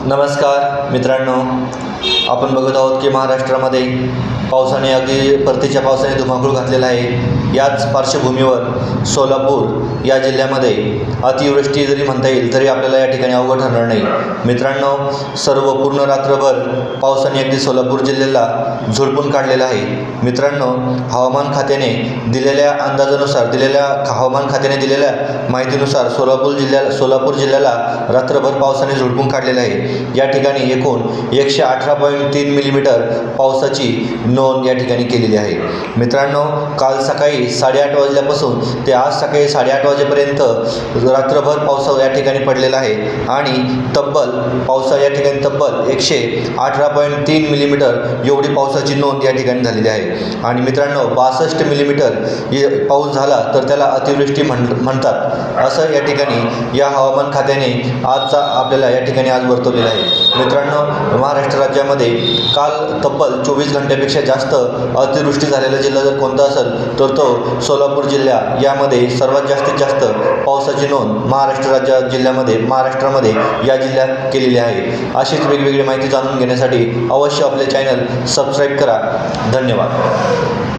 नमस्कार मित्रांनो, आपण बघत आहोत की महाराष्ट्रामध्ये पावसाने अगदी परतीच्या पावसाने धुमाकूळ घातलेला आहे। याच पार्श्वभूमीवर सोलापूर या जिल्ह्यामध्ये अतिवृष्टी जरी म्हणता येईल तरी आपल्याला या ठिकाणी अवघड ठरणार नाही। मित्रांनो, सर्व पूर्ण रात्रभर पावसाने अगदी सोलापूर जिल्ह्याला झोडपून काढलेलं आहे। मित्रांनो, हवामान खात्याने दिलेल्या अंदाजानुसार हवामान खात्याने दिलेल्या माहितीनुसार सोलापूर जिल्ह्याला रात्रभर पावसाने झोडपून काढलेलं आहे। या ठिकाणी एकूण 118.3 मिलीमीटर पावसाची नोंद या ठिकाणी केलेली आहे। मित्रांनो, काल सकाळी 8:30 वाजल्यापासून ते आज सकाळी 8:30 वाजेपर्यंत रात्रभर पाऊस या ठिकाणी पडलेला आहे आणि पाऊस या ठिकाणी तब्बल 118.3 मिलीमीटर एवढी पावसाची नोंद या ठिकाणी झालेली आहे। आणि मित्रांनो, 62 मिलीमीटर पाऊस झाला तर त्याला अतिवृष्टी म्हणतात असं या ठिकाणी या हवामान खात्याने आपल्याला या ठिकाणी आज वर्तवलेलं आहे। मित्रांनो, महाराष्ट्र राज्यामध्ये काल तब्बल 24 घंट्यापेक्षा जास्त अतिवृष्टी झालेला जिल्हा जर कोणता असेल तर तो सोलापूर जिल्हा यामध्ये सर्वात जास्तीत जास्त पावसाची नोंद महाराष्ट्रामध्ये या जिल्ह्यात केलेली आहे। अशीच वेगवेगळी माहिती जाणून घेण्यासाठी अवश्य आपले चॅनल सबस्क्राईब करा। धन्यवाद।